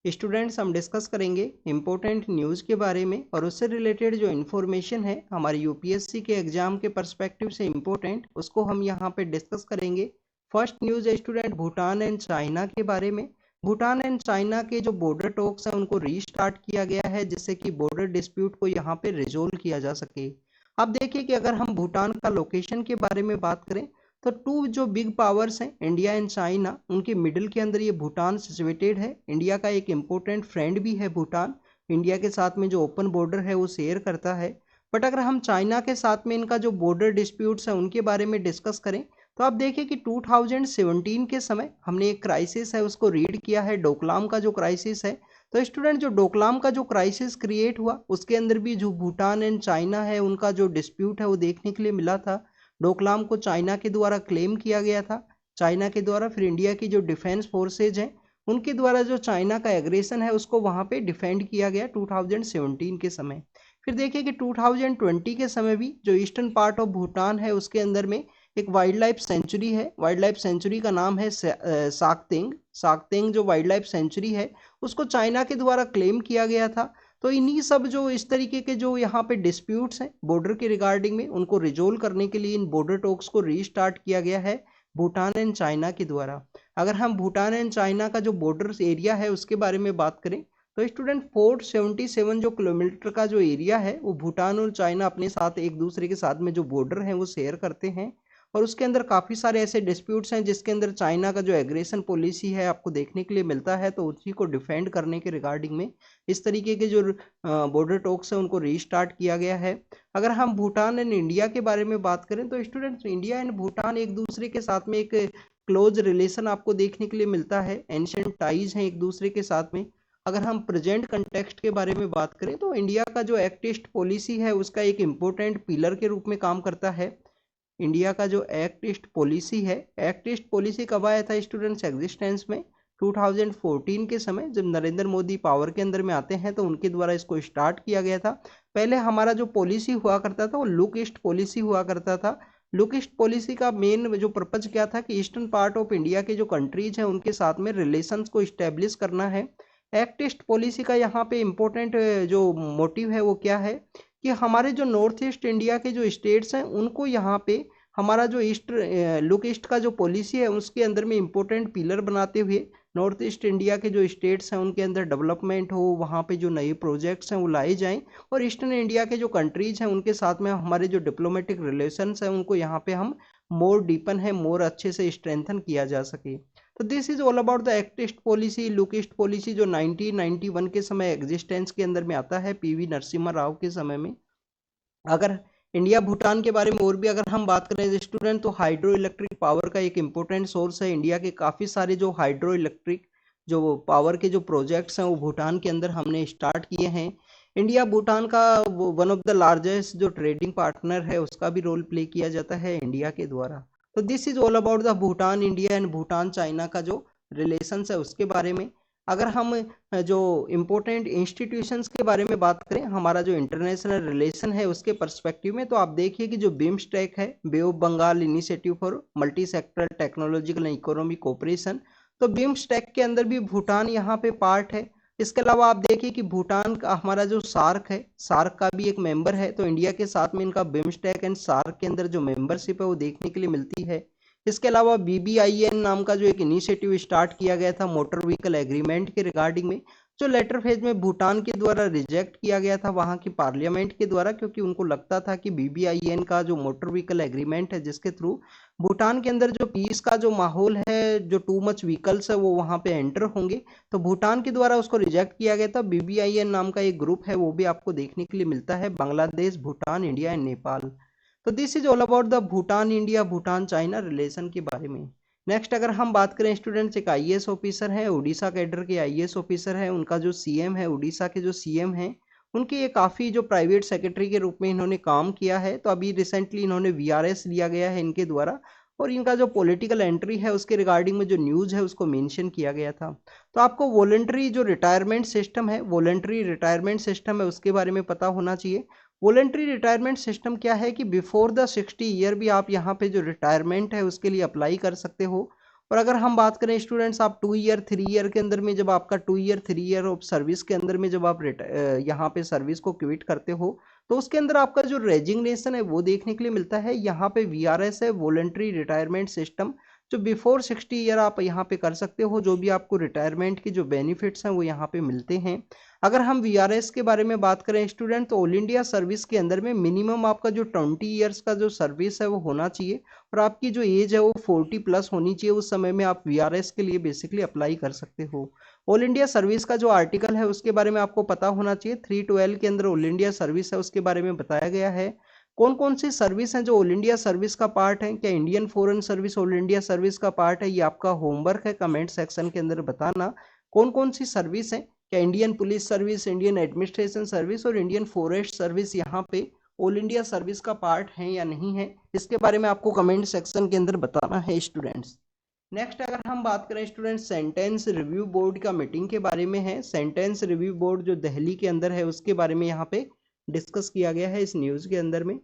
Students, हम discuss करेंगे important news के बारे में और उससे रिलेटेड जो इन्फॉर्मेशन है हमारे यूपीएससी के एग्जाम के पर्सपेक्टिव से इम्पोर्टेंट, उसको हम यहाँ पे डिस्कस करेंगे। फर्स्ट न्यूज़ है स्टूडेंट भूटान एंड चाइना के बारे में। भूटान एंड चाइना के जो बॉर्डर टॉक्स हैं उनको रीस्टार्ट किया गया है, जिससे कि बॉर्डर डिस्प्यूट को यहाँ पे रिजोल्व किया जा सके। अब देखिए कि अगर हम भूटान का लोकेशन के बारे में बात करें तो टू जो बिग पावर्स हैं इंडिया एंड चाइना, उनके मिडिल के अंदर ये भूटान सिचुएटेड है। इंडिया का एक इम्पोर्टेंट फ्रेंड भी है भूटान। इंडिया के साथ में जो ओपन बॉर्डर है वो शेयर करता है। बट अगर हम चाइना के साथ में इनका जो बॉर्डर डिस्प्यूट्स हैं उनके बारे में डिस्कस करें तो आप देखिए कि 2017 के समय हमने एक क्राइसिस है उसको रीड किया है, डोकलाम का जो क्राइसिस है। तो स्टूडेंट, जो डोकलाम का जो क्राइसिस क्रिएट हुआ उसके अंदर भी जो भूटान एंड चाइना है उनका जो डिस्प्यूट है वो देखने के लिए मिला था। डोकलाम को चाइना के द्वारा क्लेम किया गया था। चाइना के द्वारा फिर इंडिया की जो डिफेंस फोर्सेज हैं उनके द्वारा जो चाइना का एग्रेशन है उसको वहां पे डिफेंड किया गया 2017 के समय। फिर देखिए कि 2020 के समय भी जो ईस्टर्न पार्ट ऑफ भूटान है उसके अंदर में एक वाइल्ड लाइफ सेंचुरी है। वाइल्ड लाइफ सेंचुरी का नाम है साकतेंग। साकतेंग जो वाइल्ड लाइफ सेंचुरी है उसको चाइना के द्वारा क्लेम किया गया था। तो इन्हीं सब जो इस तरीके के जो यहाँ पे डिस्प्यूट्स हैं बॉर्डर के रिगार्डिंग में, उनको रिजोल्व करने के लिए इन बॉर्डर टॉक्स को रीस्टार्ट किया गया है भूटान एंड चाइना के द्वारा। अगर हम भूटान एंड चाइना का जो बॉर्डर एरिया है उसके बारे में बात करें तो स्टूडेंट 477 जो किलोमीटर का जो एरिया है वो भूटान और चाइना अपने साथ एक दूसरे के साथ में जो बॉर्डर है वो शेयर करते हैं। और उसके अंदर काफ़ी सारे ऐसे डिस्प्यूट्स हैं जिसके अंदर चाइना का जो एग्रेशन पॉलिसी है आपको देखने के लिए मिलता है, तो उसी को डिफेंड करने के रिगार्डिंग में इस तरीके के जो बॉर्डर टॉक्स हैं उनको रीस्टार्ट किया गया है। अगर हम भूटान एंड इंडिया के बारे में बात करें तो स्टूडेंट्स, इंडिया एंड भूटान एक दूसरे के साथ में एक क्लोज रिलेशन आपको देखने के लिए मिलता है। एंशियंट टाइज हैं एक दूसरे के साथ में। अगर हम प्रेजेंट कंटेक्स्ट के बारे में बात करें तो इंडिया का जो एक्ट ईस्ट पॉलिसी है उसका एक इम्पोर्टेंट पिलर के रूप में काम करता है। इंडिया का जो एक्ट ईस्ट पॉलिसी है, एक्ट ईस्ट पॉलिसी कब आया था स्टूडेंट्स एग्जिस्टेंस में? 2014 के समय जब नरेंद्र मोदी पावर के अंदर में आते हैं तो उनके द्वारा इसको स्टार्ट किया गया था। पहले हमारा जो पॉलिसी हुआ करता था वो लुक ईस्ट पॉलिसी हुआ करता था। लुक ईस्ट पॉलिसी का मेन जो पर्पज क्या था कि ईस्टर्न पार्ट ऑफ इंडिया के जो कंट्रीज हैं उनके साथ में रिलेशंस को इस्टेब्लिश करना है। एक्ट ईस्ट पॉलिसी का यहाँ पे इम्पोर्टेंट जो मोटिव है वो क्या है कि हमारे जो नॉर्थ ईस्ट इंडिया के जो स्टेट्स हैं उनको यहाँ पे हमारा जो ईस्ट लुक ईस्ट का जो पॉलिसी है उसके अंदर में इम्पोर्टेंट पिलर बनाते हुए नॉर्थ ईस्ट इंडिया के जो स्टेट्स हैं उनके अंदर डेवलपमेंट हो, वहाँ पे जो नए प्रोजेक्ट्स हैं वो लाए जाएं और ईस्टर्न इंडिया के जो कंट्रीज हैं उनके साथ में हमारे जो डिप्लोमेटिक रिलेशंस हैं उनको यहाँ पे हम मोर डीपन है, मोर अच्छे से स्ट्रेंथन किया जा सके। तो this is all about the act east policy, look east policy जो 1991 के समय एग्जिस्टेंस के अंदर में आता है पीवी नरसिम्हा राव के समय में। अगर इंडिया भूटान के बारे में और भी अगर हम बात करें स्टूडेंट तो हाइड्रो इलेक्ट्रिक पावर का एक इम्पोर्टेंट सोर्स है इंडिया के। काफ़ी सारे जो हाइड्रो इलेक्ट्रिक जो पावर के जो प्रोजेक्ट्स हैं वो भूटान के अंदर हमने स्टार्ट किए हैं। इंडिया भूटान का वन ऑफ द लार्जेस्ट जो ट्रेडिंग पार्टनर है उसका भी रोल प्ले किया जाता है इंडिया के द्वारा। तो this is all about the Bhutan India and Bhutan China का जो रिलेशंस है उसके बारे में। अगर हम जो इम्पोर्टेंट इंस्टीट्यूशंस के बारे में बात करें हमारा जो इंटरनेशनल रिलेशन है उसके पर्सपेक्टिव में, तो आप देखिए कि जो बिम्स्टेक है, bay of Bengal initiative for multi sectoral technological and economic cooperation, तो बिम्स्टेक के अंदर भी भूटान यहाँ पे पार्ट है। इसके अलावा आप देखिए कि भूटान का हमारा जो सार्क है, सार्क का भी एक मेंबर है। तो इंडिया के साथ में इनका बिम्स्टेक एंड सार्क के अंदर जो मेंबरशिप है वो देखने के लिए मिलती है। इसके अलावा BBIN नाम का जो एक इनिशिएटिव स्टार्ट किया गया था मोटर व्हीकल एग्रीमेंट के रिगार्डिंग में, जो लेटर फेज में भूटान के द्वारा रिजेक्ट किया गया था वहां की पार्लियामेंट के द्वारा, क्योंकि उनको लगता था कि BBIN का जो मोटर व्हीकल एग्रीमेंट है जिसके थ्रू भूटान के अंदर जो पीस का जो माहौल है, जो टू मच व्हीकल्स है वो वहां पे एंटर होंगे, तो भूटान के द्वारा उसको रिजेक्ट किया गया था। BBIN नाम का एक ग्रुप है वो भी आपको देखने के लिए मिलता है, बांग्लादेश, भूटान, इंडिया एंड नेपाल। तो this is all about the Bhutan India Bhutan China relation के बारे में। नेक्स्ट अगर हम बात करें स्टूडेंट्स, एक आईएएस ऑफिसर है, उड़ीसा कैडर के आईएएस ऑफिसर है, उनका जो सीएम है, उड़ीसा के जो सीएम हैं उनके ये काफ़ी जो प्राइवेट सेक्रेटरी के रूप में इन्होंने काम किया है। तो अभी रिसेंटली इन्होंने वीआरएस लिया गया है इनके द्वारा, और इनका जो पॉलिटिकल एंट्री है उसके रिगार्डिंग में जो न्यूज़ है उसको मेंशन किया गया था। तो आपको वॉलंटरी जो रिटायरमेंट सिस्टम है, वॉलंटरी रिटायरमेंट सिस्टम है उसके बारे में पता होना चाहिए। वॉलंटरी रिटायरमेंट सिस्टम क्या है कि बिफोर द 60 ईयर भी आप यहाँ पे जो रिटायरमेंट है उसके लिए अप्लाई कर सकते हो। और अगर हम बात करें स्टूडेंट्स, आप 2 ईयर 3 ईयर के अंदर में, जब आपका 2 ईयर 3 ईयर ऑफ सर्विस के अंदर में जब आप यहाँ पे सर्विस को क्विट करते हो, तो उसके अंदर आपका जो रेजिग्नेशन है वो देखने के लिए मिलता है। यहाँ पे VRS है, वॉलंटरी रिटायरमेंट सिस्टम, जो बिफोर 60 ईयर आप यहाँ पे कर सकते हो। जो भी आपको रिटायरमेंट की जो बेनिफिट्स हैं वो यहाँ पे मिलते हैं। अगर हम VRS के बारे में बात करें स्टूडेंट, तो ऑल इंडिया सर्विस के अंदर में मिनिमम आपका जो 20 ईयर्स का जो सर्विस है वो होना चाहिए, और आपकी जो एज है वो 40 प्लस होनी चाहिए। उस समय में आप VRS के लिए बेसिकली अप्लाई कर सकते हो। ऑल इंडिया सर्विस का जो आर्टिकल है उसके बारे में आपको पता होना चाहिए। 312 के अंदर ऑल इंडिया सर्विस है, उसके बारे में बताया गया है। कौन कौन सी सर्विस हैं जो ऑल इंडिया सर्विस का पार्ट है, क्या Indian foreign service all India service का पार्ट है, ये आपका होमवर्क है, कमेंट सेक्शन के अंदर बताना कौन कौन सी सर्विस है। क्या Indian police service, Indian administration service और इंडियन फॉरेस्ट सर्विस यहाँ पे ऑल इंडिया सर्विस का पार्ट है या नहीं है, इसके बारे में आपको कमेंट सेक्शन के अंदर बताना है स्टूडेंट्स। नेक्स्ट अगर हम बात करें स्टूडेंट्स, सेंटेंस रिव्यू बोर्ड का मीटिंग के बारे में है। सेंटेंस रिव्यू बोर्ड जो दिल्ली के अंदर है उसके बारे में यहाँ पे डिस्कस किया गया है इस न्यूज़ के अंदर में।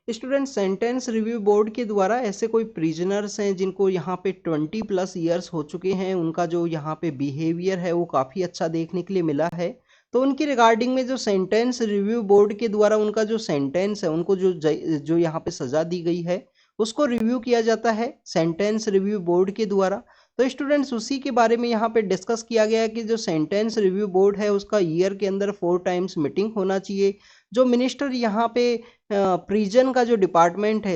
स्टूडेंट, सेंटेंस रिव्यू बोर्ड के द्वारा ऐसे कोई प्रिजनर्स हैं जिनको यहाँ पे 20 प्लस ईयर्स हो चुके हैं, उनका जो यहाँ पे बिहेवियर है वो काफ़ी अच्छा देखने के लिए मिला है। तो उनकी रिगार्डिंग में जो सेंटेंस रिव्यू बोर्ड के द्वारा उनका जो सेंटेंस है, उनको जो यहाँ पे सज़ा दी गई है उसको रिव्यू किया जाता है सेंटेंस रिव्यू बोर्ड के द्वारा। तो स्टूडेंट्स, उसी के बारे में यहाँ पे डिस्कस किया गया है कि जो सेंटेंस रिव्यू बोर्ड है उसका ईयर के अंदर 4 टाइम्स मीटिंग होना चाहिए। जो मिनिस्टर यहाँ पे प्रिजन का जो डिपार्टमेंट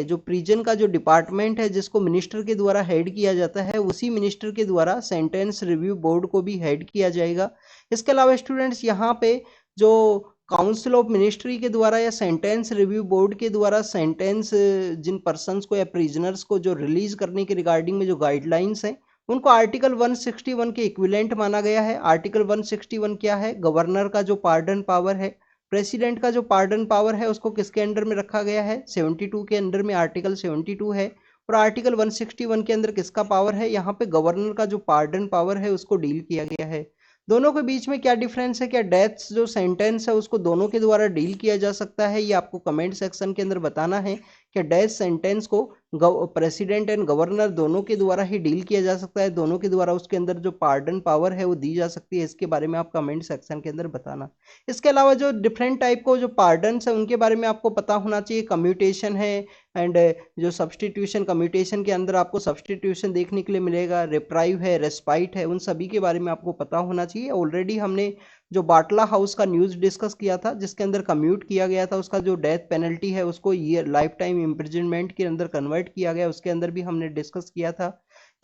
है, जिसको मिनिस्टर के द्वारा हेड किया जाता है, उसी मिनिस्टर के द्वारा सेंटेंस रिव्यू बोर्ड को भी हेड किया जाएगा। इसके अलावा स्टूडेंट्स, यहाँ पे जो काउंसिल ऑफ मिनिस्ट्री के द्वारा या सेंटेंस रिव्यू बोर्ड के द्वारा सेंटेंस जिन पर्सन्स को या प्रिजनर्स को जो रिलीज करने के रिगार्डिंग में जो गाइडलाइंस हैं, उनको आर्टिकल 161 के इक्विवेलेंट माना गया है। आर्टिकल 161 क्या है? गवर्नर का जो पार्डन पावर है, प्रेसिडेंट का जो पार्डन पावर है, उसको किसके अंडर में रखा गया है? 72 के अंडर में आर्टिकल 72 है। और आर्टिकल 161 के अंदर किसका पावर है? यहाँ पे गवर्नर का जो पार्डन पावर है उसको डील किया गया है। दोनों के बीच में क्या डिफरेंस है? क्या डेथ जो सेंटेंस है उसको दोनों के द्वारा डील किया जा सकता है? ये आपको कमेंट सेक्शन के अंदर बताना है। क्या डेथ सेंटेंस को प्रेसिडेंट एंड गवर्नर दोनों के द्वारा ही डील किया जा सकता है, दोनों के द्वारा उसके अंदर जो पार्डन पावर है वो दी जा सकती है? इसके बारे में आप कमेंट सेक्शन के अंदर बताना। इसके अलावा जो डिफरेंट टाइप को जो पार्डन्स है उनके बारे में आपको पता होना चाहिए। कम्यूटेशन है एंड जो सब्सटीट्यूशन, कम्यूटेशन के अंदर आपको सब्सटीट्यूशन देखने के लिए मिलेगा, रिप्राइव है, रेस्पाइट है, उन सभी के बारे में आपको पता होना चाहिए। ऑलरेडी हमने जो बाटला हाउस का न्यूज़ डिस्कस किया था जिसके अंदर कम्यूट किया गया था, उसका जो डेथ पेनल्टी है उसको ईयर लाइफ टाइम इम्प्रिजनमेंट के अंदर कन्वर्ट किया गया, उसके अंदर भी हमने डिस्कस किया था।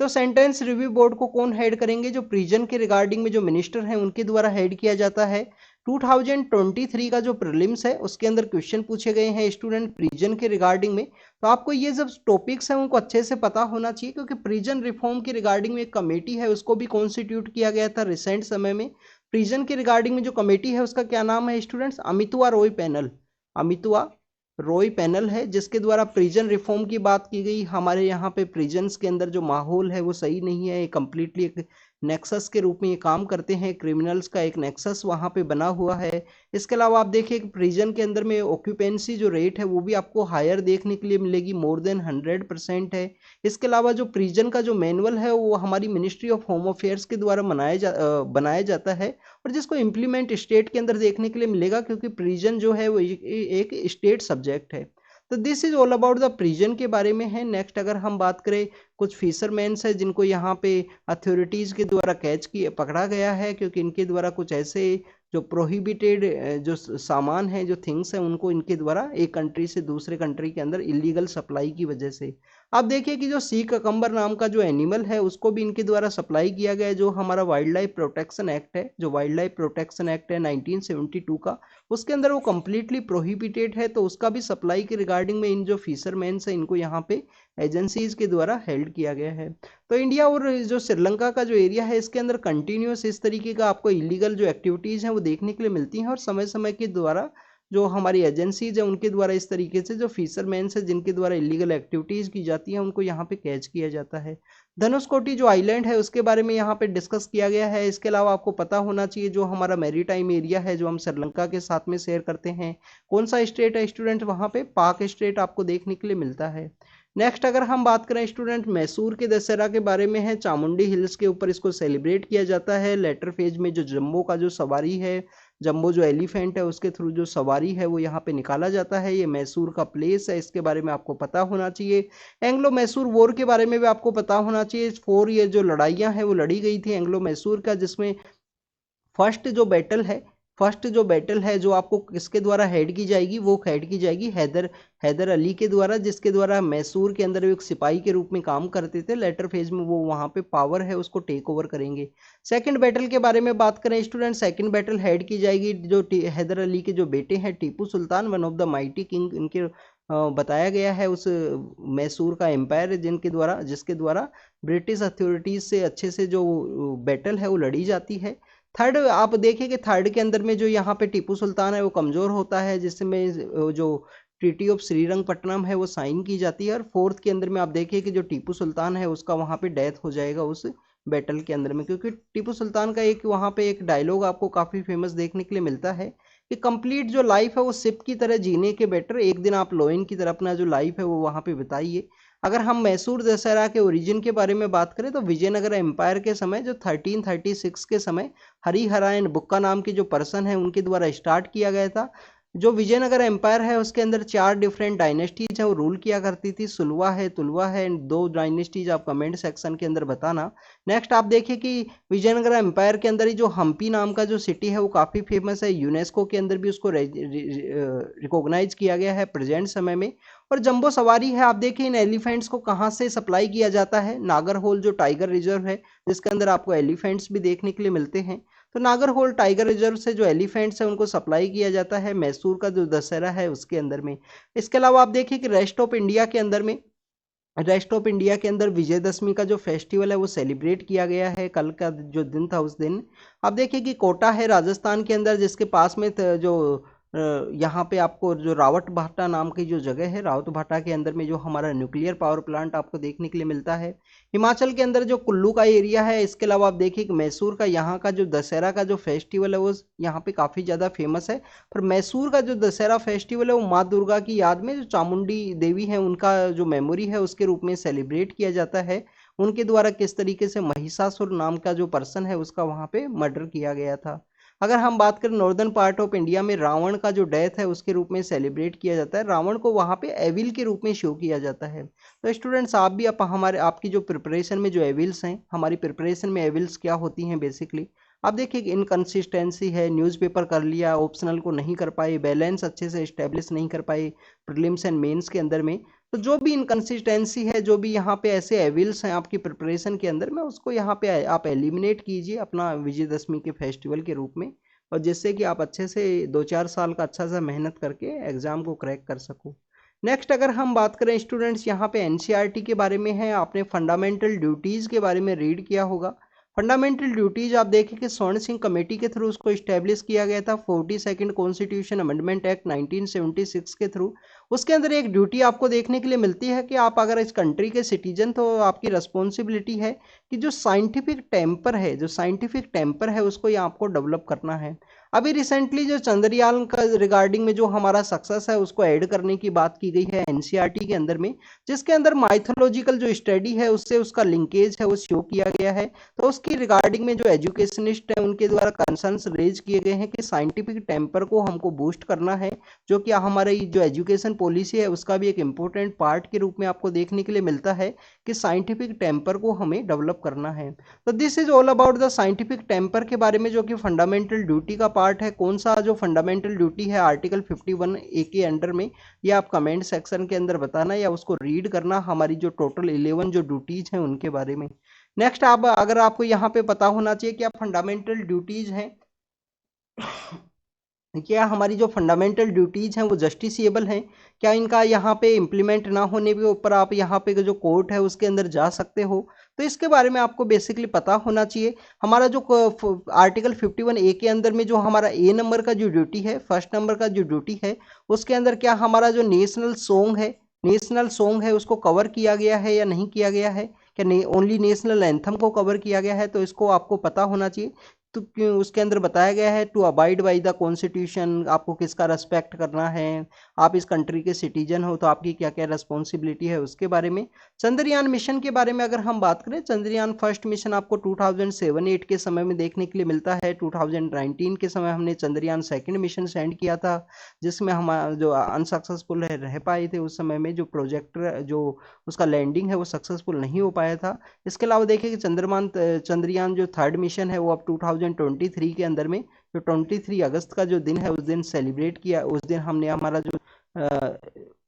तो सेंटेंस रिव्यू बोर्ड को कौन हेड करेंगे? जो प्रिजन के रिगार्डिंग में जो मिनिस्टर हैं उनके द्वारा हेड किया जाता है। 2023 का जो प्रीलिम्स है उसके अंदर क्वेश्चन पूछे गए हैं स्टूडेंट प्रिजन के रिगार्डिंग में। तो आपको ये जब टॉपिक्स हैं उनको अच्छे से पता होना चाहिए, क्योंकि प्रिजन रिफॉर्म के रिगार्डिंग में एक कमेटी है उसको भी कॉन्स्टिट्यूट किया गया था रिसेंट समय में। प्रिजन के रिगार्डिंग में जो कमेटी है उसका क्या नाम है स्टूडेंट्स? अमितवा रॉय पैनल। अमितवा रॉय पैनल है जिसके द्वारा प्रिजन रिफॉर्म की बात की गई। हमारे यहाँ पे प्रिजन्स के अंदर जो माहौल है वो सही नहीं है, कंप्लीटली एक नेक्सस के रूप में ये काम करते हैं, क्रिमिनल्स का एक नेक्सस वहाँ पे बना हुआ है। इसके अलावा आप देखिए कि प्रिजन के अंदर में ऑक्यूपेंसी जो रेट है वो भी आपको हायर देखने के लिए मिलेगी, मोर देन 100% है। इसके अलावा जो प्रिजन का जो मैनुअल है वो हमारी मिनिस्ट्री ऑफ होम अफेयर्स के द्वारा बनाया जाता है, और जिसको इम्प्लीमेंट स्टेट के अंदर देखने के लिए मिलेगा, क्योंकि प्रिजन जो है वो एक स्टेट सब्जेक्ट है। तो this is all about the prison के बारे में है। नेक्स्ट अगर हम बात करें, कुछ फिशरमैन्स है जिनको यहाँ पे अथॉरिटीज़ के द्वारा पकड़ा गया है, क्योंकि इनके द्वारा कुछ ऐसे जो प्रोहिबिटेड जो सामान है, जो थिंग्स हैं, उनको इनके द्वारा एक कंट्री से दूसरे कंट्री के अंदर इलीगल सप्लाई की वजह से। आप देखिए कि जो सी ककम्बर नाम का जो एनिमल है उसको भी इनके द्वारा सप्लाई किया गया है। जो हमारा वाइल्ड लाइफ प्रोटेक्शन एक्ट है, जो वाइल्ड लाइफ प्रोटेक्शन एक्ट है 1972 का, उसके अंदर वो कम्प्लीटली प्रोहिबिटेड है। तो उसका भी सप्लाई के रिगार्डिंग में इन जो फिशरमैन्स हैं इनको यहाँ पे एजेंसीज के द्वारा हेल्ड किया गया है। तो इंडिया और जो श्रीलंका का जो एरिया है इसके अंदर कंटिन्यूस इस तरीके का आपको इलीगल जो एक्टिविटीज़ हैं वो देखने के लिए मिलती हैं, और समय समय के द्वारा जो हमारी एजेंसीज हैं उनके द्वारा इस तरीके से जो फिशरमैन्स हैं जिनके द्वारा इलीगल एक्टिविटीज़ की जाती हैं उनको यहाँ पे कैच किया जाता है। धनुषकोटी जो आइलैंड है उसके बारे में यहाँ पे डिस्कस किया गया है। इसके अलावा आपको पता होना चाहिए जो हमारा मैरीटाइम एरिया है जो हम श्रीलंका के साथ में शेयर करते हैं, कौन सा स्टेट है स्टूडेंट? वहाँ पे पाक स्टेट आपको देखने के लिए मिलता है। नेक्स्ट अगर हम बात करें स्टूडेंट मैसूर के दशहरा के बारे में है, चामुंडी हिल्स के ऊपर इसको सेलिब्रेट किया जाता है। लेटर फेज में जो जम्बो का जो सवारी है, जम्बो जो एलिफेंट है उसके थ्रू जो सवारी है वो यहाँ पे निकाला जाता है। ये मैसूर का प्लेस है, इसके बारे में आपको पता होना चाहिए। एंग्लो मैसूर वॉर के बारे में भी आपको पता होना चाहिए। 4 ये जो लड़ाइयाँ हैं वो लड़ी गई थी एंग्लो मैसूर का, जिसमें फर्स्ट जो बैटल है जो आपको किसके द्वारा हेड की जाएगी, वो हेड की जाएगी हैदर अली के द्वारा, जिसके द्वारा मैसूर के अंदर एक सिपाही के रूप में काम करते थे। लेटर फेज में वो वहां पे पावर है उसको टेक ओवर करेंगे। सेकंड बैटल के बारे में बात करें स्टूडेंट, सेकंड बैटल हेड की जाएगी जो हैदर अली के जो बेटे हैं Tipu Sultan, one of the mighty king इनके बताया गया है उस मैसूर का एम्पायर जिसके द्वारा ब्रिटिश अथॉरिटीज से अच्छे से जो बैटल है वो लड़ी जाती है। थर्ड आप देखिए कि थर्ड के अंदर में जो यहाँ पे टीपू सुल्तान है वो कमजोर होता है, जिसमें जो ट्रीटी ऑफ श्रीरंगपट्टनम है वो साइन की जाती है। और फोर्थ के अंदर में आप देखिए कि जो टीपू सुल्तान है उसका वहाँ पे डेथ हो जाएगा उस बैटल के अंदर में, क्योंकि टीपू सुल्तान का एक वहाँ पे एक डायलॉग आपको काफी फेमस देखने के लिए मिलता है कि कंप्लीट जो लाइफ है वो शिप की तरह जीने के बेटर एक दिन आप लोइन की तरह अपना जो लाइफ है वो वहाँ पे बिताइए। अगर हम मैसूर दशहरा के ओरिजिन के बारे में बात करें तो विजयनगर एम्पायर के समय जो 1336 के समय हरिहरायन बुक्का नाम के जो पर्सन है उनके द्वारा स्टार्ट किया गया था। जो विजयनगर एम्पायर है उसके अंदर 4 डिफरेंट डायनेस्टीज है वो रूल किया करती थी, सुलवा है, तुलवा है, 2 डायनेस्टीज आप कमेंट सेक्शन के अंदर बताना। नेक्स्ट आप देखिए कि विजयनगर एम्पायर के अंदर ही जो हम्पी नाम का जो सिटी है वो काफ़ी फेमस है, यूनेस्को के अंदर भी उसको रिकॉग्नाइज किया गया है प्रेजेंट समय में। और जंबो सवारी है, आप देखिए इन एलिफेंट्स को कहाँ से सप्लाई किया जाता है, नागरहोल जो टाइगर रिजर्व है जिसके अंदर आपको एलिफेंट्स भी देखने के लिए मिलते हैं। तो नागरहोल टाइगर रिजर्व से जो एलिफेंट्स है उनको सप्लाई किया जाता है मैसूर का जो दशहरा है उसके अंदर में। इसके अलावा आप देखिए कि रेस्ट ऑफ इंडिया के अंदर विजयदशमी का जो फेस्टिवल है वो सेलिब्रेट किया गया है। कल का जो दिन था उस दिन आप देखिए कि कोटा है राजस्थान के अंदर, जिसके पास में जो यहाँ पे आपको जो रावत भाटा नाम की जो जगह है, रावत भाटा के अंदर में जो हमारा न्यूक्लियर पावर प्लांट आपको देखने के लिए मिलता है। हिमाचल के अंदर जो कुल्लू का एरिया है, इसके अलावा आप देखिए कि मैसूर का यहाँ का जो दशहरा का जो फेस्टिवल है वो यहाँ पे काफ़ी ज़्यादा फेमस है। पर मैसूर का जो दशहरा फेस्टिवल है वो माँ दुर्गा की याद में जो चामुंडी देवी है उनका जो मेमोरी है उसके रूप में सेलिब्रेट किया जाता है। उनके द्वारा किस तरीके से महिषासुर नाम का जो पर्सन है उसका वहाँ पे मर्डर किया गया था। अगर हम बात करें नॉर्दर्न पार्ट ऑफ इंडिया में रावण का जो डेथ है उसके रूप में सेलिब्रेट किया जाता है, रावण को वहाँ पे एविल के रूप में शो किया जाता है। तो स्टूडेंट्स आप भी आपकी जो प्रिपरेशन में जो एविल्स हैं, हमारी प्रिपरेशन में एविल्स क्या होती हैं बेसिकली आप देखिए कि इनकन्सिस्टेंसी है, न्यूज़पेपर कर लिया, ऑप्शनल को नहीं कर पाए, बैलेंस अच्छे से इस्टेब्लिश नहीं कर पाए प्रीलिम्स एंड मेंस के अंदर में। तो जो भी इनकन्सिस्टेंसी है, जो भी यहाँ पे ऐसे एविल्स हैं आपकी प्रिपरेशन के अंदर में, उसको यहाँ पे आप एलिमिनेट कीजिए अपना विजयदशमी के फेस्टिवल के रूप में, और जिससे कि आप अच्छे से 2-4 साल का अच्छा सा मेहनत करके एग्ज़ाम को क्रैक कर सको। नेक्स्ट अगर हम बात करें स्टूडेंट्स, यहाँ पे एनसीईआरटी के बारे में है, आपने फंडामेंटल ड्यूटीज़ के बारे में रीड किया होगा। फंडामेंटल ड्यूटीज आप देखें कि स्वर्ण सिंह कमेटी के थ्रू उसको इस्टेब्लिश किया गया था 42nd कॉन्स्टिट्यूशन अमेंडमेंट एक्ट 1976 के थ्रू। उसके अंदर एक ड्यूटी आपको देखने के लिए मिलती है कि आप अगर इस कंट्री के सिटीजन तो आपकी रिस्पॉन्सिबिलिटी है कि जो साइंटिफिक टेम्पर है उसको ये आपको डेवलप करना है। अभी रिसेंटली जो चंद्रयान का रिगार्डिंग में जो हमारा सक्सेस है उसको ऐड करने की बात की गई है एनसीईआरटी के अंदर में, जिसके अंदर माइथोलॉजिकल जो स्टडी है उससे उसका लिंकेज है वो शो किया गया है। तो उसकी रिगार्डिंग में जो एजुकेशनिस्ट है उनके द्वारा कंसर्न्स रेज किए गए हैं कि साइंटिफिक टेम्पर को हमको बूस्ट करना है, जो कि हमारी जो एजुकेशन पॉलिसी है उसका भी एक इम्पोर्टेंट पार्ट के रूप में आपको देखने के लिए मिलता है कि साइंटिफिक टेम्पर को हमें डेवलप करना है। तो this is all about the scientific temper के बारे में, जो कि फंडामेंटल ड्यूटी का पार्ट है। कौन सा जो फंडामेंटल ड्यूटी है आर्टिकल 51A के अंडर में, ये आप कमेंट सेक्शन के अंदर बताना या उसको रीड करना, हमारी जो टोटल 11 जो ड्यूटीज हैं उनके बारे में। नेक्स्ट अगर आपको यहाँ पे पता होना चाहिए क्या फंडामेंटल ड्यूटीज हैं, क्या हमारी जो फंडामेंटल ड्यूटीज हैं वो जस्टिसिएबल हैं, क्या इनका यहाँ पे इम्प्लीमेंट ना होने के ऊपर आप यहाँ पे जो कोर्ट है उसके अंदर जा सकते हो, तो इसके बारे में आपको बेसिकली पता होना चाहिए। हमारा जो आर्टिकल 51A के अंदर में जो हमारा ए नंबर का जो ड्यूटी है, फर्स्ट नंबर का जो ड्यूटी है, उसके अंदर क्या हमारा जो नेशनल सॉन्ग है उसको कवर किया गया है या नहीं किया गया है, क्या ओनली नेशनल एंथम को कवर किया गया है, तो इसको आपको पता होना चाहिए। तो उसके अंदर बताया गया है to abide by the constitution, आपको किसका रेस्पेक्ट करना है, आप इस कंट्री के सिटीजन हो तो आपकी क्या क्या रेस्पॉन्सिबिलिटी है उसके बारे में। चंद्रयान मिशन के बारे में अगर हम बात करें, चंद्रयान फर्स्ट मिशन आपको 2007-8 के समय में देखने के लिए मिलता है। 2019 के समय हमने चंद्रयान सेकंड मिशन सेंड किया था, जिसमें हम जो अनसक्सेसफुल रह पाए थे उस समय में, जो प्रोजेक्टर जो उसका लैंडिंग है वो सक्सेसफुल नहीं हो पाया था। इसके अलावा देखिए कि चंद्रयान जो थर्ड मिशन है वो अब 2023 के अंदर में, जो 23 अगस्त का जो दिन है उस दिन सेलिब्रेट किया। उस दिन हमने हमारा जो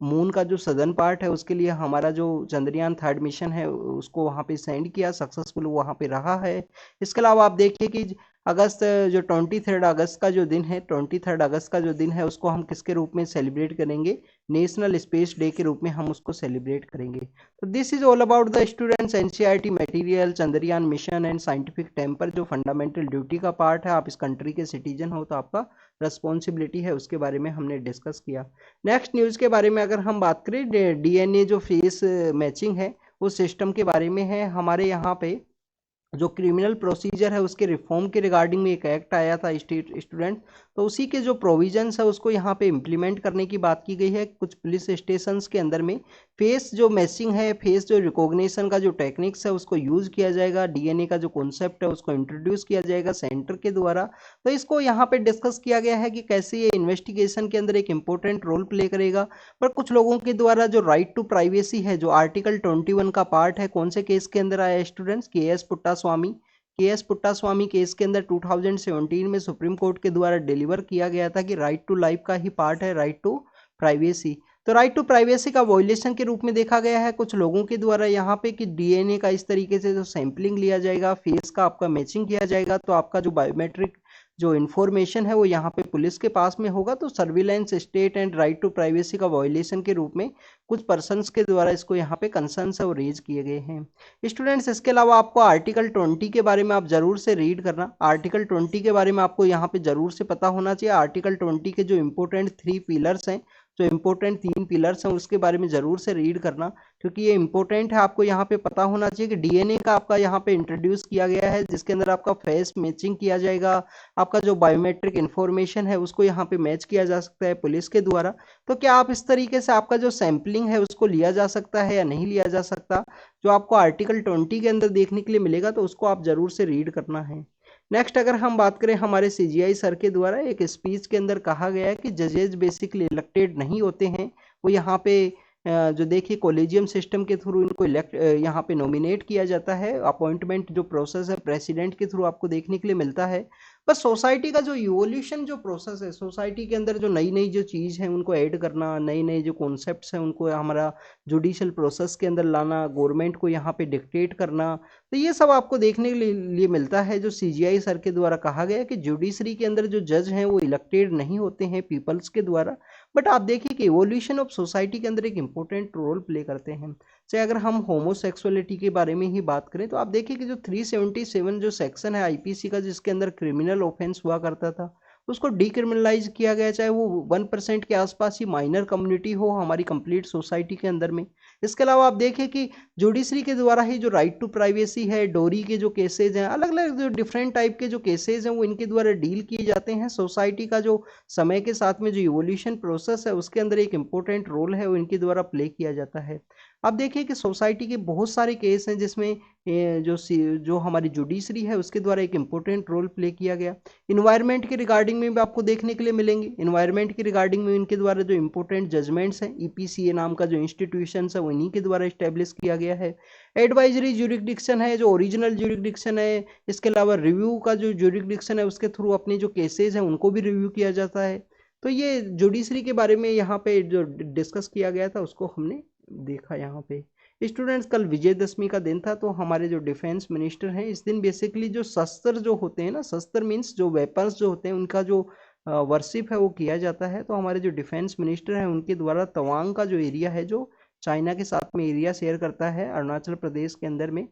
मून का जो सदर्न पार्ट है उसके लिए हमारा जो चंद्रयान थर्ड मिशन है उसको वहाँ पे सेंड किया, सक्सेसफुल वहाँ पे रहा है। इसके अलावा आप देखिए कि अगस्त जो 23 अगस्त का जो दिन है, 23 अगस्त का जो दिन है उसको हम किसके रूप में सेलिब्रेट करेंगे, नेशनल स्पेस डे के रूप में हम उसको सेलिब्रेट करेंगे। तो this is all about the students NCERT material, Chandrayaan mission and scientific temper, जो फंडामेंटल ड्यूटी का पार्ट है। आप इस कंट्री के सिटीजन हो तो आपका रेस्पॉन्सिबिलिटी है, उसके बारे में हमने डिस्कस किया। नेक्स्ट न्यूज़ के बारे में अगर हम बात करें, डीएनए जो फेस मैचिंग है उस सिस्टम के बारे में है। हमारे यहाँ पे जो क्रिमिनल प्रोसीजर है उसके रिफॉर्म के रिगार्डिंग में एक एक्ट आया था स्टूडेंट, तो उसी के जो प्रोविजंस है उसको यहाँ पे इम्प्लीमेंट करने की बात की गई है। कुछ पुलिस स्टेशंस के अंदर में फेस जो मैचिंग है, फेस जो रिकॉग्निशन का जो टेक्निक्स है उसको यूज किया जाएगा, डीएनए का जो कॉन्सेप्ट है उसको इंट्रोड्यूस किया जाएगा सेंटर के द्वारा। तो इसको यहाँ पे डिस्कस किया गया है कि कैसे ये इन्वेस्टिगेशन के अंदर एक इंपॉर्टेंट रोल प्ले करेगा। पर कुछ लोगों के द्वारा जो राइट टू प्राइवेसी है, जो आर्टिकल 21 का पार्ट है, कौन से केस के अंदर आया स्टूडेंट्स, के एस पुट्टास्वामी केस के अंदर 2017 में सुप्रीम कोर्ट के द्वारा डिलीवर किया गया था कि राइट टू लाइफ का ही पार्ट है राइट टू प्राइवेसी। तो राइट टू प्राइवेसी का वॉयलेशन के रूप में देखा गया है कुछ लोगों के द्वारा यहाँ पे कि डीएनए का इस तरीके से जो सैंपलिंग लिया जाएगा, फेस का आपका मैचिंग किया जाएगा, तो आपका जो बायोमेट्रिक जो इन्फॉर्मेशन है वो यहाँ पे पुलिस के पास में होगा। तो surveillance state and right to privacy का वॉयलेशन के रूप में कुछ पर्सन्स के द्वारा इसको यहाँ पे कंसर्न्स है वो रेज किए गए हैं स्टूडेंट्स। इसके अलावा आपको आर्टिकल 20 के बारे में आप जरूर से रीड करना, आर्टिकल 20 के बारे में आपको यहाँ पे जरूर से पता होना चाहिए। आर्टिकल 20 के जो इंपॉर्टेंट 3 पिलर्स हैं, जो इंपॉर्टेंट 3 पिलर्स हैं उसके बारे में जरूर से रीड करना, क्योंकि ये इंपॉर्टेंट है। आपको यहाँ पे पता होना चाहिए कि डीएनए का आपका यहाँ पे इंट्रोड्यूस किया गया है, जिसके अंदर आपका फेस मैचिंग किया जाएगा, आपका जो बायोमेट्रिक इंफॉर्मेशन है उसको यहाँ पे मैच किया जा सकता है पुलिस के द्वारा। तो क्या आप इस तरीके से आपका जो सैंपलिंग है उसको लिया जा सकता है या नहीं लिया जा सकता, जो आपको आर्टिकल 20 के अंदर देखने के लिए मिलेगा, तो उसको आप जरूर से रीड करना है। नेक्स्ट अगर हम बात करें, हमारे सीजीआई सर के द्वारा एक स्पीच के अंदर कहा गया है कि जजेज बेसिकली इलेक्टेड नहीं होते हैं, वो यहाँ पे जो देखिए कॉलेजियम सिस्टम के थ्रू इनको इलेक्ट यहाँ पे नॉमिनेट किया जाता है। अपॉइंटमेंट जो प्रोसेस है प्रेसिडेंट के थ्रू आपको देखने के लिए मिलता है। बस सोसाइटी का जो इवोल्यूशन जो प्रोसेस है, सोसाइटी के अंदर जो नई नई जो चीज़ है उनको ऐड करना, नए नए जो कॉन्सेप्ट्स हैं उनको हमारा जुडिशियल प्रोसेस के अंदर लाना, गवर्नमेंट को यहाँ पे डिक्टेट करना, तो ये सब आपको देखने के लिए मिलता है। जो सीजीआई सर के द्वारा कहा गया कि जुडिशरी के अंदर जो जज हैं वो इलेक्टेड नहीं होते हैं पीपल्स के द्वारा, बट आप देखिए कि इवोल्यूशन ऑफ सोसाइटी के अंदर एक इंपॉर्टेंट रोल प्ले करते हैं। चाहे अगर हम होमोसेक्सुअलिटी के बारे में ही बात करें तो आप देखिए कि जो 377 जो सेक्शन है आईपीसी का, जिसके अंदर क्रिमिनल ऑफेंस हुआ करता था, उसको डिक्रिमिनलाइज किया गया, चाहे वो 1% के आसपास ही माइनर कम्युनिटी हो हमारी कंप्लीट सोसाइटी के अंदर में। इसके अलावा आप देखें कि जुडिशरी के द्वारा ही जो राइट टू प्राइवेसी है, डोरी के जो केसेज हैं, अलग अलग जो डिफरेंट टाइप के जो केसेज हैं वो इनके द्वारा डील किए जाते हैं। सोसाइटी का जो समय के साथ में जो इवोल्यूशन प्रोसेस है उसके अंदर एक इंपॉर्टेंट रोल है वो इनके द्वारा प्ले किया जाता है। आप देखिए कि सोसाइटी के बहुत सारे केस हैं जिसमें जो हमारी जुडिशरी है उसके द्वारा एक इंपॉर्टेंट रोल प्ले किया गया। इन्वायरमेंट के रिगार्डिंग में भी आपको देखने के लिए मिलेंगे। इन्वायरमेंट के रिगार्डिंग में इनके द्वारा जो इंपॉर्टेंट जजमेंट्स हैं, ईपीसीए नाम का जो इंस्टीट्यूशन है वो इन्हीं के द्वारा इस्टेब्लिश किया गया है। एडवाइजरी ज्यूरिसडिक्शन है, जो ओरिजिनल ज्यूरिसडिक्शन है। इसके अलावा रिव्यू का जो ज्यूरिसडिक्शन है उसके थ्रू अपने जो केसेज हैं उनको भी रिव्यू किया जाता है। तो ये जुडिशरी के बारे में यहाँ पे जो डिस्कस किया गया था उसको हमने देखा यहाँ पे। स्टूडेंट्स, कल विजयदशमी का दिन था, तो हमारे जो डिफेंस मिनिस्टर हैं इस दिन बेसिकली जो शस्त्र जो होते हैं ना, शस्त्र मीन्स जो वेपन्स जो होते हैं उनका जो वर्शिप है वो किया जाता है। तो हमारे जो डिफेंस मिनिस्टर हैं उनके द्वारा तवांग का जो एरिया है, जो चाइना के साथ में एरिया शेयर करता है अरुणाचल प्रदेश के अंदर में,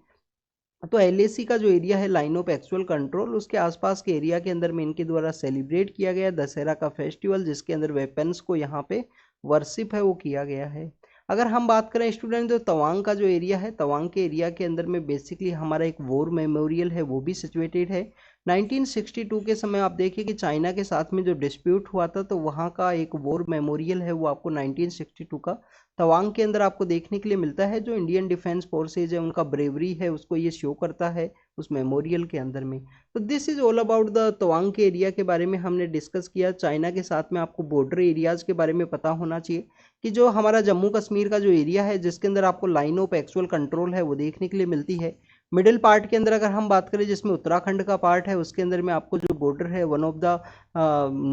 तो एलएसी का जो एरिया है, लाइन ऑफ एक्चुअल कंट्रोल, उसके आसपास के एरिया के अंदर में इनके द्वारा सेलिब्रेट किया गया दशहरा का फेस्टिवल, जिसके अंदर वेपन्स को यहाँ पे वर्शिप है वो किया गया है। अगर हम बात करें स्टूडेंट, तो तवांग का जो एरिया है, तवांग के एरिया के अंदर में बेसिकली हमारा एक वॉर मेमोरियल है वो भी सिचुएटेड है, 1962 के समय आप देखिए कि चाइना के साथ में जो डिस्प्यूट हुआ था, तो वहाँ का एक वॉर मेमोरियल है वो आपको 1962 का तवांग के अंदर आपको देखने के लिए मिलता है। जो इंडियन डिफेंस फोर्सेज है उनका ब्रेवरी है उसको ये शो करता है उस मेमोरियल के अंदर में। तो this is all about the Tawang के एरिया के बारे में हमने डिस्कस किया। चाइना के साथ में आपको बॉर्डर एरियाज के बारे में पता होना चाहिए कि जो हमारा जम्मू कश्मीर का जो एरिया है जिसके अंदर आपको लाइन ऑफ एक्चुअल कंट्रोल है वो देखने के लिए मिलती है। मिडिल पार्ट के अंदर अगर हम बात करें जिसमें उत्तराखंड का पार्ट है उसके अंदर में आपको जो बॉर्डर है one of the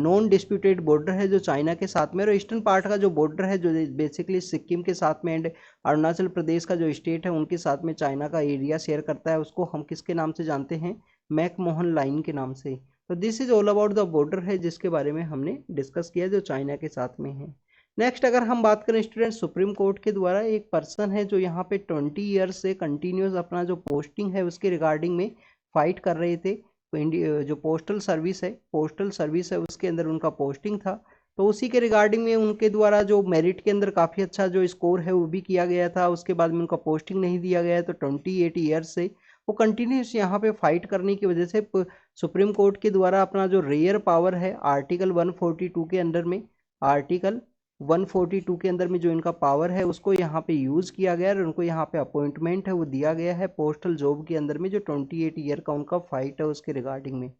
non disputed border है जो चाइना के साथ में। और ईस्टर्न पार्ट का जो बॉर्डर है जो बेसिकली सिक्किम के साथ में एंड अरुणाचल प्रदेश का जो स्टेट है उनके साथ में चाइना का एरिया शेयर करता है, उसको हम किसके नाम से जानते हैं, मैकमोहन लाइन के नाम से। तो this is all about the border है जिसके बारे में हमने डिस्कस किया जो चाइना के साथ में है। नेक्स्ट अगर हम बात करें स्टूडेंट, सुप्रीम कोर्ट के द्वारा एक पर्सन है जो यहाँ पे 20 ईयर्स से कंटिन्यूस अपना जो पोस्टिंग है उसके रिगार्डिंग में फाइट कर रहे थे। तो जो पोस्टल सर्विस है उसके अंदर उनका पोस्टिंग था। तो उसी के रिगार्डिंग में उनके द्वारा जो मेरिट के अंदर काफ़ी अच्छा जो स्कोर है वो भी किया गया था। उसके बाद में उनका पोस्टिंग नहीं दिया गया, तो 28 ईयर्स से वो कंटिन्यूस यहाँ पे फाइट करने की वजह से सुप्रीम कोर्ट के द्वारा अपना जो रेयर पावर है आर्टिकल 142 के अंडर में, आर्टिकल 142 के अंदर में जो इनका पावर है उसको यहाँ पे यूज़ किया गया और उनको यहाँ पे अपॉइंटमेंट है वो दिया गया है पोस्टल जॉब के अंदर में जो 28 ईयर का उनका फाइट है उसके रिगार्डिंग में।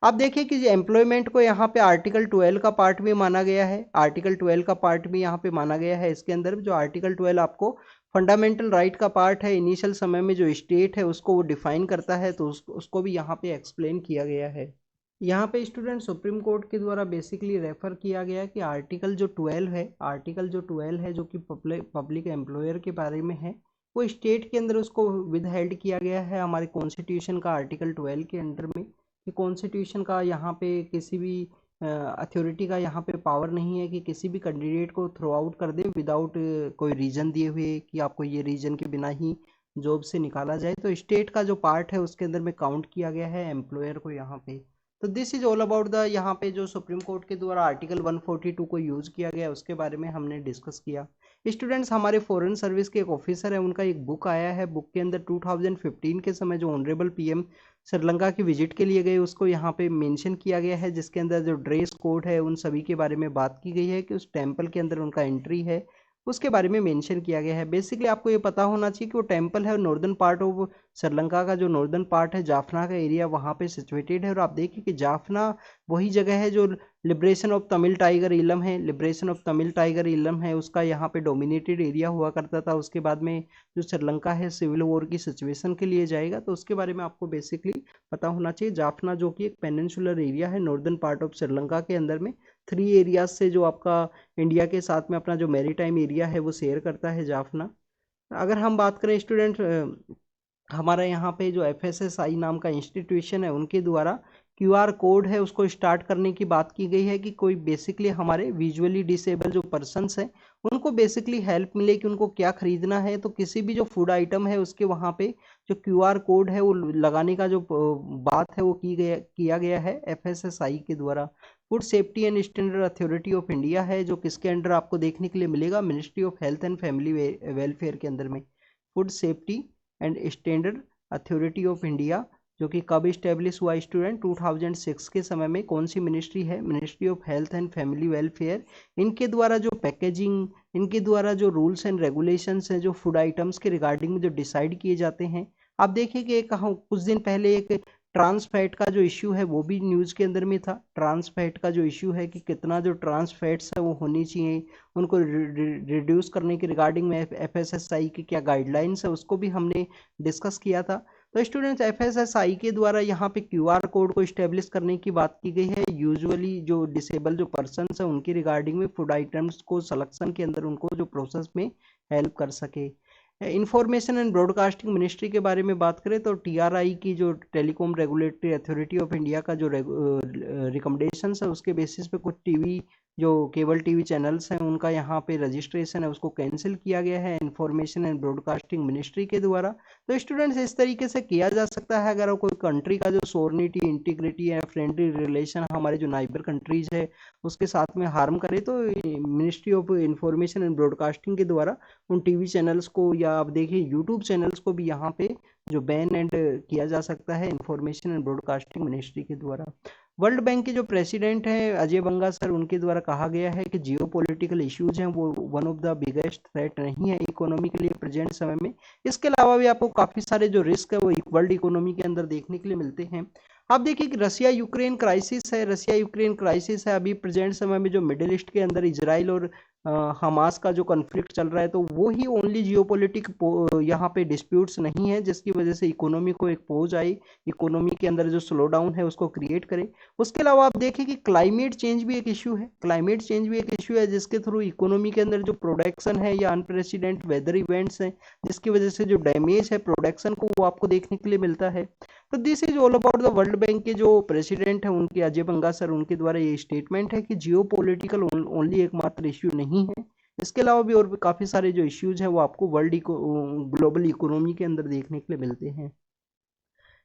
आप देखिए कि एम्प्लॉयमेंट को यहाँ पे आर्टिकल 12 का पार्ट भी माना गया है, आर्टिकल 12 का पार्ट भी यहाँ पे माना गया है। इसके अंदर जो आर्टिकल 12 आपको फंडामेंटल राइट का पार्ट है, इनिशियल समय में जो स्टेट है उसको वो डिफाइन करता है, तो उसको भी यहाँ पे एक्सप्लेन किया गया है। यहाँ पे स्टूडेंट सुप्रीम कोर्ट के द्वारा बेसिकली रेफर किया गया कि आर्टिकल जो 12 है जो कि पब्लिक एम्प्लॉयर के बारे में है, वो स्टेट के अंदर उसको विद हेल्ड किया गया है हमारे कॉन्स्टिट्यूशन का आर्टिकल 12 के अंडर में कि कॉन्स्टिट्यूशन का यहाँ पे किसी भी अथॉरिटी का यहाँ पे पावर नहीं है कि किसी भी कैंडिडेट को थ्रो आउट कर दे विदाउट कोई रीज़न दिए हुए कि आपको ये रीज़न के बिना ही जॉब से निकाला जाए। तो स्टेट का जो पार्ट है उसके अंदर में काउंट किया गया है एम्प्लॉयर को यहाँ पे। तो this is all about the यहाँ पे जो सुप्रीम कोर्ट के द्वारा आर्टिकल 142 को यूज़ किया गया उसके बारे में हमने डिस्कस किया। स्टूडेंट्स, हमारे फॉरेन सर्विस के एक ऑफिसर है उनका एक बुक आया है, बुक के अंदर 2015 के समय जो ऑनरेबल पीएम श्रीलंका की विजिट के लिए गए उसको यहाँ पे मेंशन किया गया है, जिसके अंदर जो ड्रेस कोड है उन सभी के बारे में बात की गई है कि उस टेम्पल के अंदर उनका एंट्री है उसके बारे में मेंशन किया गया है। बेसिकली आपको ये पता होना चाहिए कि वो टेम्पल है नॉर्दर्न पार्ट ऑफ श्रीलंका का जो नॉर्दर्न पार्ट है जाफना का एरिया वहाँ पे सिचुएटेड है। और आप देखिए कि जाफना वही जगह है जो लिबरेशन ऑफ तमिल टाइगर इलम है, लिबरेशन ऑफ तमिल टाइगर इलम है उसका यहाँ पे डोमिनेटेड एरिया हुआ करता था। उसके बाद में जो श्रीलंका है सिविल वॉर की सिचुएशन के लिए जाएगा, तो उसके बारे में आपको बेसिकली पता होना चाहिए। जाफना जो कि एक पेनिनसुलर एरिया है नॉर्दर्न पार्ट ऑफ श्रीलंका के अंदर में 3 एरियाज से जो आपका इंडिया के साथ में अपना जो मैरीटाइम एरिया है वो शेयर करता है जाफना। अगर हम बात करें स्टूडेंट, हमारा यहाँ पे जो FSSAI नाम का इंस्टीट्यूशन है उनके द्वारा QR कोड है उसको स्टार्ट करने की बात की गई है कि कोई बेसिकली हमारे विजुअली डिसेबल जो पर्सनस हैं उनको बेसिकली हेल्प मिले कि उनको क्या खरीदना है। तो किसी भी जो फूड आइटम है उसके वहाँ पे जो QR कोड है वो लगाने का जो बात है वो किया गया है FSSAI के द्वारा। Food safety and standard authority of India है जो किसके अंडर आपको देखने के लिए मिलेगा, ministry of health and family welfare के अंदर में। Food safety and standard authority of India जो कि कब इस्टेब्लिश हुआ स्टूडेंट, 2006 के समय में। कौन सी मिनिस्ट्री है, ministry of health and family welfare. इनके द्वारा जो पैकेजिंग, इनके द्वारा जो रूल्स एंड रेगुलेशंस हैं जो फूड आइटम्स के रिगार्डिंग में जो डिसाइड किए जाते हैं। आप देखिए कि कुछ दिन पहले एक ट्रांस फैट का जो इश्यू है वो भी न्यूज़ के अंदर में था। ट्रांस फैट का जो इश्यू है कि कितना जो ट्रांस फैट्स है वो होनी चाहिए, उनको रिड्यूस करने के रिगार्डिंग में FSSAI की क्या गाइडलाइंस है उसको भी हमने डिस्कस किया था। तो स्टूडेंट्स, FSSAI के द्वारा यहाँ पे QR कोड को इस्टेब्लिश करने की बात की गई है। यूजुअली जो डिसेबल जो पर्सनस है उनकी रिगार्डिंग में फूड आइटम्स को सिलेक्शन के अंदर उनको जो प्रोसेस में हेल्प कर सके। इंफॉर्मेशन एंड ब्रॉडकास्टिंग मिनिस्ट्री के बारे में बात करें तो TRI की जो telecom regulatory authority of India का जो रिकमेंडेशंस है उसके बेसिस पे कुछ टीवी जो केबल टीवी चैनल्स हैं उनका यहाँ पे रजिस्ट्रेशन है उसको कैंसिल किया गया है इंफॉर्मेशन एंड ब्रॉडकास्टिंग मिनिस्ट्री के द्वारा। तो स्टूडेंट्स इस तरीके से किया जा सकता है अगर कोई कंट्री का जो सोवरेनिटी, इंटीग्रिटी या फ्रेंडली रिलेशन हमारे जो नाइबर कंट्रीज है उसके साथ में हार्म करे तो ministry of information and broadcasting के द्वारा उन टीवी चैनल्स को या आप देखिए यूट्यूब चैनल्स को भी यहाँ पे जो बैन एंड किया जा सकता है इंफॉर्मेशन एंड ब्रॉडकास्टिंग मिनिस्ट्री के द्वारा। वर्ल्ड बैंक के जो प्रेसिडेंट हैं अजय बंगा सर, उनके द्वारा कहा गया है कि जियो पॉलिटिकल इश्यूज हैं वो one of the biggest threat नहीं है इकोनॉमी के लिए प्रेजेंट समय में। इसके अलावा भी आपको काफ़ी सारे जो रिस्क है वो वर्ल्ड इकोनॉमी के अंदर देखने के लिए मिलते हैं। आप देखिए कि रसिया यूक्रेन क्राइसिस है, रसिया यूक्रेन क्राइसिस है अभी प्रेजेंट समय में जो मिडिल ईस्ट के अंदर इजराइल और हमास का जो कॉन्फ्लिक्ट चल रहा है तो वो ही ओनली जियोपॉलिटिक यहाँ पे डिस्प्यूट्स नहीं है जिसकी वजह से इकोनॉमी को एक पोज आई, इकोनॉमी के अंदर जो स्लो डाउन है उसको क्रिएट करे। उसके अलावा आप देखें कि क्लाइमेट चेंज भी एक इशू है, क्लाइमेट चेंज भी एक इशू है जिसके थ्रू इकोनॉमी के अंदर जो प्रोडक्शन है या अनप्रेसिडेंट वेदर इवेंट्स हैं जिसकी वजह से जो डैमेज है प्रोडक्शन को वो आपको देखने के लिए मिलता है। तो this is all about the world bank के जो प्रेसिडेंट है उनके अजय बंगा सर, उनके द्वारा ये स्टेटमेंट है कि जियो पॉलिटिकल ओनली एकमात्र इश्यू नहीं है, इसके अलावा भी और भी काफ़ी सारे जो इश्यूज हैं वो आपको ग्लोबल इकोनॉमी के अंदर देखने के लिए मिलते हैं।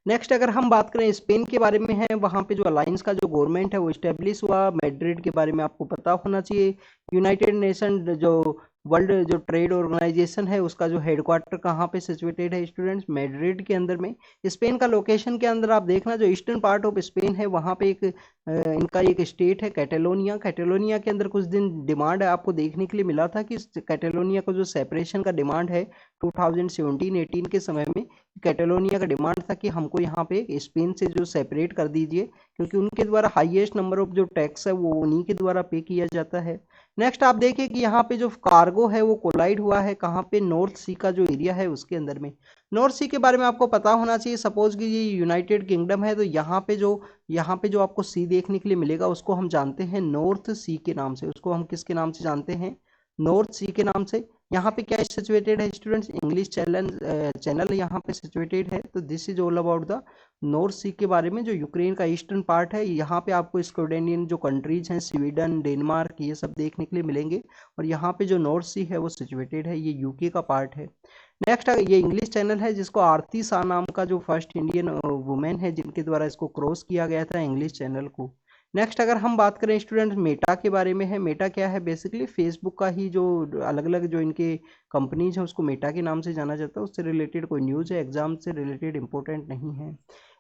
नेक्स्ट अगर हम बात करें स्पेन के बारे में है, वहाँ पे जो अलायंस का जो गवर्नमेंट है वो इस्टेब्लिश हुआ। मैड्रिड के बारे में आपको पता होना चाहिए। यूनाइटेड नेशन जो वर्ल्ड जो ट्रेड ऑर्गेनाइजेशन है उसका जो हेडक्वार्टर कहाँ पे सिचुएटेड है स्टूडेंट्स, मैड्रिड के अंदर में। स्पेन का लोकेशन के अंदर आप देखना जो ईस्टर्न पार्ट ऑफ स्पेन है वहाँ पे एक इनका एक स्टेट है कैटेलोनिया। कैटेलोनिया के अंदर कुछ दिन डिमांड आपको देखने के लिए मिला था कि कैटेलोनिया को जो सेपरेशन का डिमांड है 2017-18 के समय में कैटेलोनिया का डिमांड था कि हमको यहाँ पे स्पेन से जो सेपरेट कर दीजिए क्योंकि उनके द्वारा हाईएस्ट नंबर ऑफ जो टैक्स है वो उन्हीं के द्वारा पे किया जाता है। नेक्स्ट आप देखिए कि यहाँ पे जो कार्गो है वो कोलाइड हुआ है कहाँ पे, नॉर्थ सी का जो एरिया है उसके अंदर में। नॉर्थ सी के बारे में आपको पता होना चाहिए। सपोज कि ये यूनाइटेड किंगडम है तो यहाँ पे जो आपको सी देखने के लिए मिलेगा उसको हम जानते हैं नॉर्थ सी के नाम से। उसको हम किसके नाम से जानते हैं? नॉर्थ सी के नाम से। यहाँ पे क्या सिचुएटेड है स्टूडेंट्स? इंग्लिश चैनल यहाँ पे सिचुएटेड है। तो this is all about the north sea के बारे में। जो यूक्रेन का ईस्टर्न पार्ट है यहाँ पे आपको स्कैंडिनेवियन जो कंट्रीज हैं स्वीडन, डेनमार्क, ये सब देखने के लिए मिलेंगे। और यहाँ पे जो नॉर्थ सी है वो सिचुएटेड है, ये यूके का पार्ट है। नेक्स्ट ये इंग्लिश चैनल है जिसको आरती शाह नाम का जो फर्स्ट इंडियन वुमेन है जिनके द्वारा इसको क्रॉस किया गया था इंग्लिश चैनल को। नेक्स्ट अगर हम बात करें स्टूडेंट्स मेटा के बारे में है। मेटा क्या है? बेसिकली फेसबुक का ही जो अलग अलग जो इनके कंपनीज है उसको मेटा के नाम से जाना जाता है। उससे रिलेटेड कोई न्यूज़ है एग्जाम से रिलेटेड इंपॉर्टेंट नहीं है।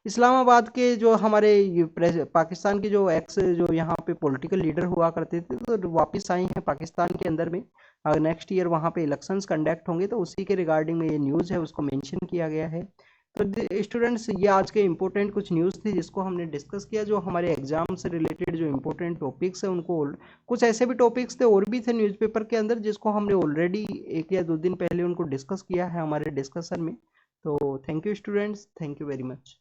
इस्लामाबाद के जो हमारे पाकिस्तान के जो एक्स जो यहाँ पे पॉलिटिकल लीडर हुआ करते थे तो वापस आए हैं पाकिस्तान के अंदर में। अगर नेक्स्ट ईयर वहाँ पे इलेक्शंस कंडक्ट होंगे तो उसी के रिगार्डिंग में ये न्यूज़ है उसको मेंशन किया गया है। तो स्टूडेंट्स ये आज के इम्पोर्टेंट कुछ न्यूज़ थी जिसको हमने डिस्कस किया जो हमारे एग्जाम से रिलेटेड जो इम्पोर्टेंट टॉपिक्स है उनको। कुछ ऐसे भी टॉपिक्स थे और भी थे न्यूज़पेपर के अंदर जिसको हमने ऑलरेडी 1 या 2 दिन पहले उनको डिस्कस किया है हमारे डिस्कशन में। तो thank you students, thank you very much.